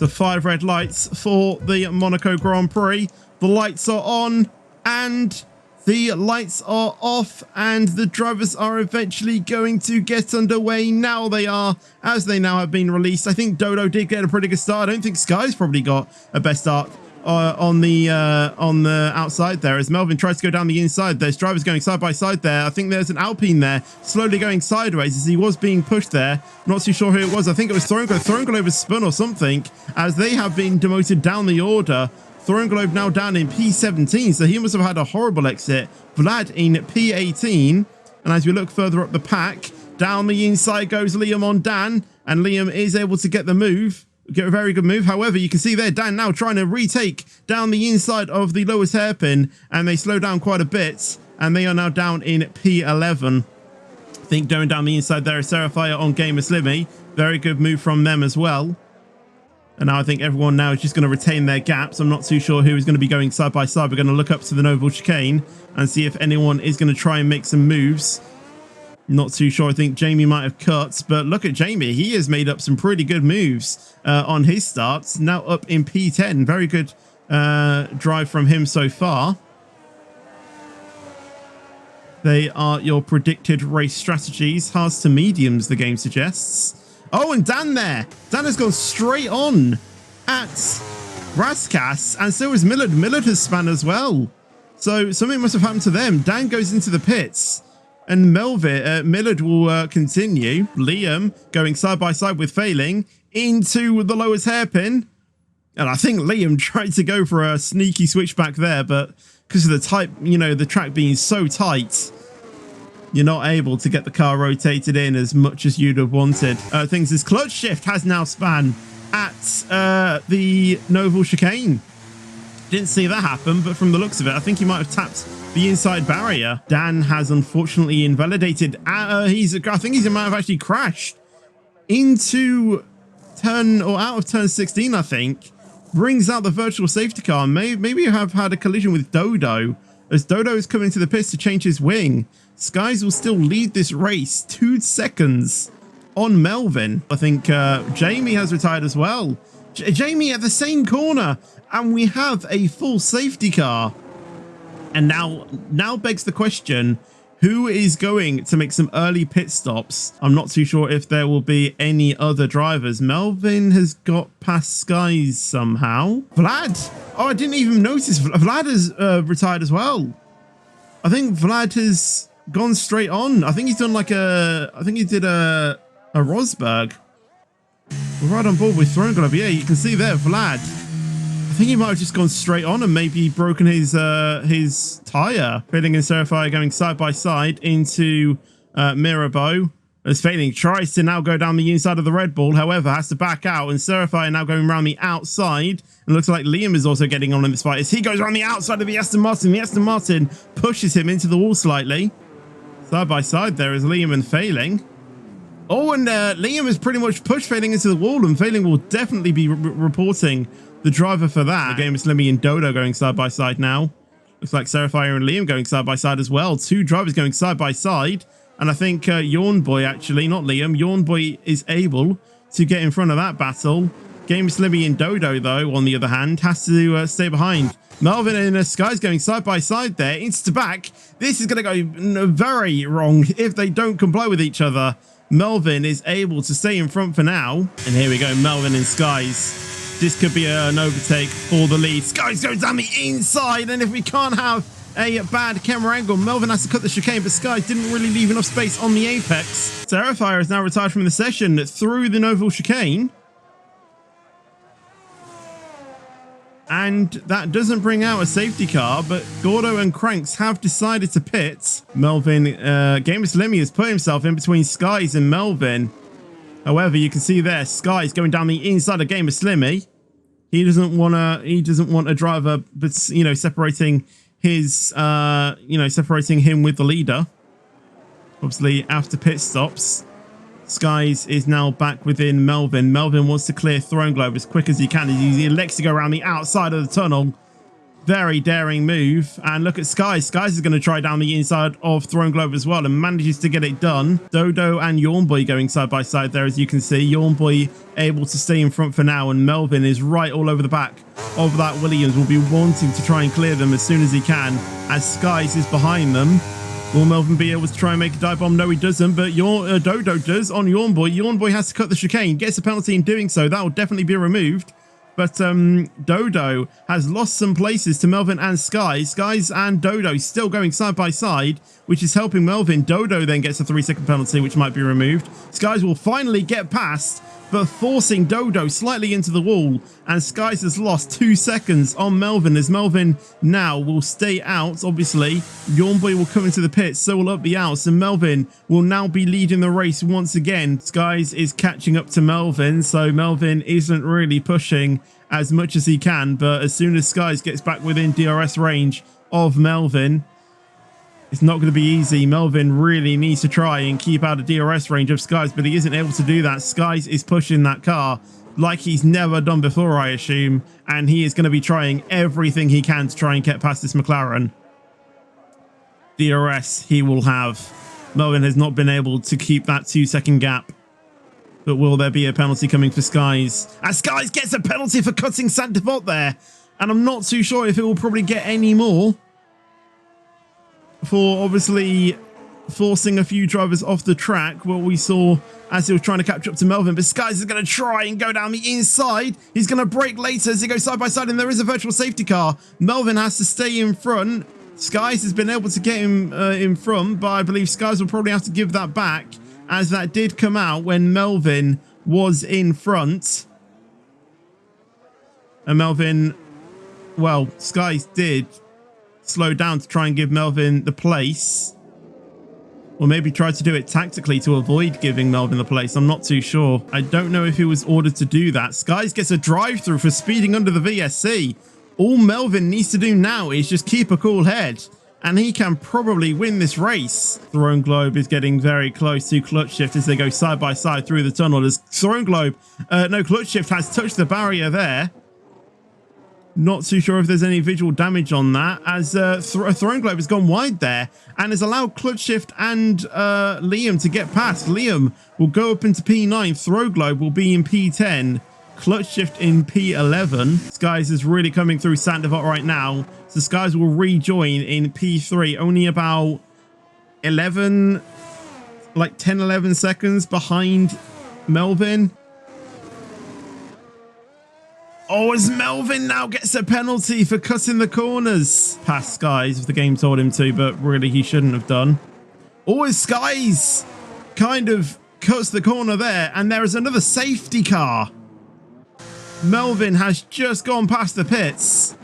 The 5 red lights for the Monaco Grand Prix. The lights are on and the lights are off, and the drivers are eventually going to get underway. Now they are, as they now have been released. I think Dodo did get a pretty good start. I don't think Sky's probably got a best start on the outside there, as Melvin tries to go down the inside. There's drivers going side by side there. I think there's an Alpine there slowly going sideways as he was being pushed there. Not too sure who it was. I think it was Thornglobe was spun or something, as they have been demoted down the order. Thornglobe now down in P17, so he must have had a horrible exit. Vlad in P18, and as we look further up the pack, down the inside goes Liam on Dan, and Liam is able to get the move. Get a very good move. However, you can see there Dan now trying to retake down the inside of the lowest hairpin, and they slow down quite a bit, and they are now down in P11. I think going down the inside there is S5R5 on Gamer Slimmy. Very good move from them as well. And now I think everyone now is just going to retain their gaps. I'm not too sure who is going to be going side by side. We're going to look up to the Noble Chicane and see if anyone is going to try and make some moves. Not too sure. I think Jamie might have cut, but look at Jamie. He has made up some pretty good moves on his starts. Now up in P10. Very good drive from him so far. They are your predicted race strategies. Hards to mediums, the game suggests. Oh, and Dan there. Dan has gone straight on at Raskas, and so is Millard. Millard has spun as well. So something must have happened to them. Dan goes into the pits, and Millard will continue. Liam going side by side with Failing into the lowest hairpin. And I think Liam tried to go for a sneaky switchback there, but because of the type, you know, the track being so tight, you're not able to get the car rotated in as much as you'd have wanted. This clutch shift has now span at the Noble Chicane. Didn't see that happen, but from the looks of it, I think he might have tapped the inside barrier. Dan has unfortunately invalidated. I think he might have actually crashed into out of turn 16, I think. Brings out the virtual safety car. Maybe you have had a collision with Dodo, as Dodo is coming to the pits to change his wing. Skies will still lead this race 2 seconds on Melvin. I think Jamie has retired as well. Jamie at the same corner, and we have a full safety car. And now begs the question, who is going to make some early pit stops? I'm not too sure if there will be any other drivers. Melvin has got past Skies somehow. Vlad. Oh, I didn't even notice. Vlad has retired as well. I think Vlad has gone straight on. I think he's done like I think he did a Rosberg. We're right on board with Thornglobe. Yeah, you can see there, Vlad. I think he might have just gone straight on and maybe broken his tire. Failing and S5R5 going side by side into Mirabeau. As Failing tries to now go down the inside of the Red Bull, however, has to back out, and S5R5 now going around the outside. And looks like Liam is also getting on in this fight as he goes around the outside of the Aston Martin. The Aston Martin pushes him into the wall slightly. Side by side there is Liam and Failing. Oh, and Liam has pretty much pushed Failing into the wall, and Failing will definitely be reporting the driver for that. The game is Slimmy and Dodo going side by side now. Looks like S5R5 and Liam going side by side as well. 2 drivers going side by side. And I think Yawn Boy, actually, not Liam, Yawn Boy is able to get in front of that battle. Game Slimmy and Dodo, though, on the other hand, has to stay behind. Melvin and Sky's going side by side there, insta back. This is going to go very wrong if they don't comply with each other. Melvin is able to stay in front for now. And here we go, Melvin and Skies. This could be an overtake for the lead. Skies goes down the inside, and if we can't have a bad camera angle, Melvin has to cut the chicane, but Skies didn't really leave enough space on the apex. S5R5 is now retired from the session through the Noble Chicane. And that doesn't bring out a safety car, but Gordo and Cranks have decided to pit. Melvin, Gamer Slimmy has put himself in between Skies and Melvin. However, you can see there, Skies going down the inside of Gamer Slimmy. He doesn't want a driver, but separating his, separating him with the leader. Obviously, after pit stops, Skies is now back within Melvin. Melvin wants to clear Thornglobe as quick as he can. He elects to go around the outside of the tunnel. Very daring move. And look at Skies. Skies is going to try down the inside of Throne Globe as well and manages to get it done. Dodo and Yawn Boy going side by side there, as you can see. Yawn Boy able to stay in front for now, and Melvin is right all over the back of that Williams. Will be wanting to try and clear them as soon as he can, as Skies is behind them. Will Melvin be able to try and make a dive bomb? No, he doesn't, but Dodo does on Yawn Boy. Yawn Boy has to cut the chicane, gets a penalty in doing so. That will definitely be removed. But Dodo has lost some places to Melvin and Skies. Skies and Dodo still going side by side, which is helping Melvin. Dodo then gets a 3-second penalty, which might be removed. Skies will finally get past, but forcing Dodo slightly into the wall. And Skies has lost 2 seconds on Melvin, as Melvin now will stay out. Obviously, Yawn Boy will come into the pits, so will up the outs, and Melvin will now be leading the race once again. Skies is catching up to Melvin, so Melvin isn't really pushing as much as he can, but as soon as Skies gets back within DRS range of Melvin, it's not going to be easy. Melvin really needs to try and keep out of DRS range of Skies, but he isn't able to do that. Skies is pushing that car like he's never done before, I assume, and he is going to be trying everything he can to try and get past this McLaren. DRS he will have. Melvin has not been able to keep that 2-second gap. But will there be a penalty coming for Skies? And Skies gets a penalty for cutting Saint-Devot there. And I'm not too sure if it will probably get any more, for obviously forcing a few drivers off the track, what we saw as he was trying to catch up to Melvin. But Skies is going to try and go down the inside. He's going to brake later as he goes side by side, and there is a virtual safety car. Melvin has to stay in front. Skies has been able to get him in front, but I believe Skies will probably have to give that back, as that did come out when Melvin was in front. And Melvin, well, Skies did slow down to try and give Melvin the place, or maybe tried to do it tactically to avoid giving Melvin the place. I'm not too sure. I don't know if he was ordered to do that. Skies gets a drive-through for speeding under the VSC. All Melvin needs to do now is just keep a cool head, and he can probably win this race. Throne Globe is getting very close to Clutch Shift as they go side by side through the tunnel. As Throne Globe, no, Clutch Shift has touched the barrier there. Not too sure if there's any visual damage on that, as Throne Globe has gone wide there and has allowed Clutch Shift and Liam to get past. Liam will go up into P9. Throne Globe will be in P10. Clutch Shift in P11. Skies is really coming through Saint-Devot right now, so Skies will rejoin in P3, only about 11, like 10-11 seconds behind Melvin. Oh, as Melvin now gets a penalty for cutting the corners past Skies, if the game told him to, but really he shouldn't have done. Oh, as Skies kind of cuts the corner there, and there is another safety car. Melvin has just gone past the pits.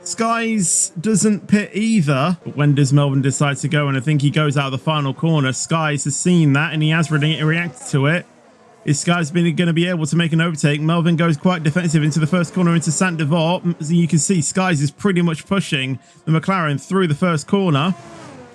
Skies doesn't pit either. But when does Melvin decide to go? And I think he goes out of the final corner. Skies has seen that and he has reacted to it. Is Skies going to be able to make an overtake? Melvin goes quite defensive into the first corner into Saint-Devot. As you can see, Skies is pretty much pushing the McLaren through the first corner.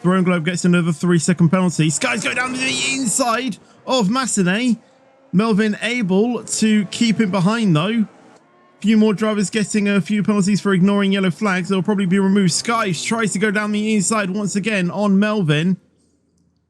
Throne Globe gets another 3-second penalty. Skies go down the inside of Massenet. Melvin able to keep him behind though. Few more drivers getting a few penalties for ignoring yellow flags. They'll probably be removed. Skies tries to go down the inside once again on Melvin.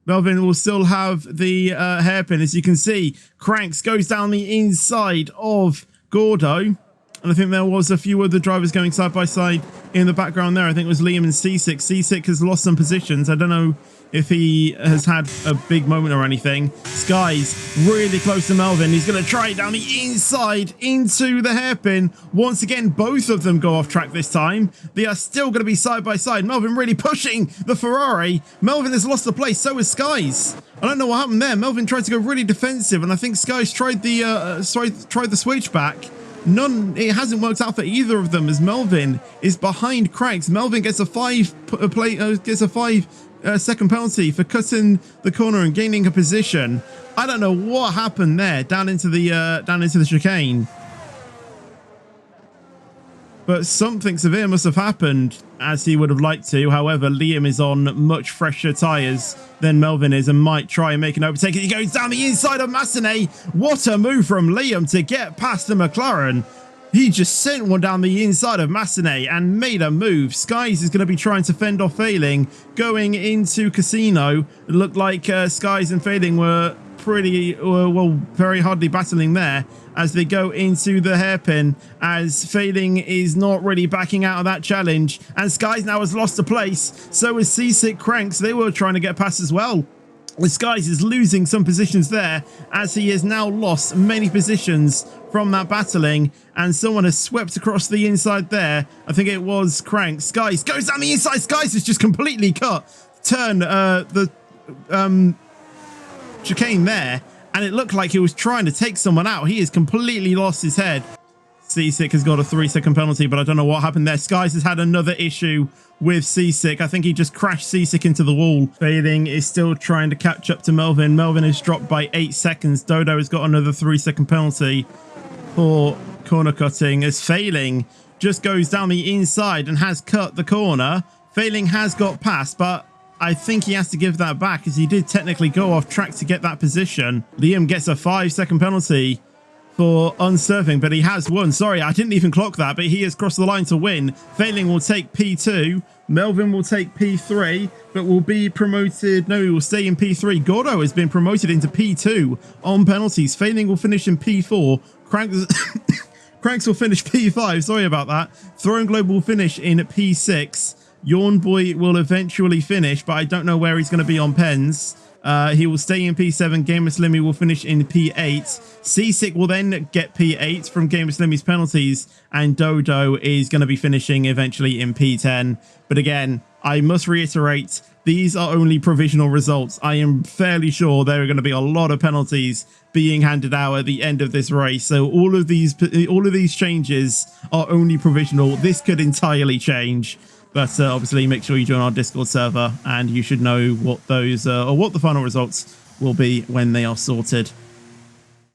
Melvin will still have the hairpin, as you can see. Cranks goes down the inside of Gordo. And I think there was a few other drivers going side by side in the background there. I think it was Liam and C6. C6 has lost some positions. I don't know if he has had a big moment or anything. Skies really close to Melvin. He's going to try it down the inside into the hairpin. Once again, both of them go off track this time. They are still going to be side by side. Melvin really pushing the Ferrari. Melvin has lost the place. So is Skies. I don't know what happened there. Melvin tried to go really defensive, and I think Skies tried the switchback. It hasn't worked out for either of them, as Melvin is behind Cranks. Melvin gets a 5-second penalty for cutting the corner and gaining a position. I don't know what happened there down into the chicane, but something severe must have happened, as he would have liked to. However, Liam is on much fresher tyres than Melvin is and might try and make an overtake. He goes down the inside of Massenet. What a move from Liam to get past the McLaren. He just sent one down the inside of Massenet and made a move. Skies is going to be trying to fend off Failing going into Casino. It looked like Skies and Failing were very hardly battling there as they go into the hairpin, as Failing is not really backing out of that challenge, and Skies now has lost a place. So is Seasick Cranks. They were trying to get past as well. The Skies is losing some positions there as he has now lost many positions from that battling, and someone has swept across the inside there. I think it was Crank. Skies goes down the inside. Skies is just completely cut. Turn the chicane there, and it looked like he was trying to take someone out. He has completely lost his head. Seasick has got a 3-second penalty, but I don't know what happened there. Skies has had another issue with Seasick. I think he just crashed Seasick into the wall. Failing is still trying to catch up to Melvin. Melvin is dropped by 8 seconds. Dodo has got another 3-second penalty for corner cutting, as Failing just goes down the inside and has cut the corner. Failing has got past, but I think he has to give that back as he did technically go off track to get that position. Liam gets a 5-second penalty for unsurfing, but he has won. Sorry, I didn't even clock that, but he has crossed the line to win. Failing will take P2. Melvin will take P3, but will be promoted. No, he will stay in P3. Gordo has been promoted into P2 on penalties. Failing will finish in P4. Cranks will finish P5. Sorry about that. Throwing Globe will finish in P6. Yawn Boy will eventually finish, but I don't know where he's going to be on pens. He will stay in P7. Gamer Slimmy will finish in P8. Seasick will then get P8 from Gamer Slimmy's penalties, and Dodo is going to be finishing eventually in P10. But again, I must reiterate, these are only provisional results. I am fairly sure there are going to be a lot of penalties being handed out at the end of this race. So all of these changes are only provisional. This could entirely change. But obviously, make sure you join our Discord server, and you should know what those or what the final results will be when they are sorted.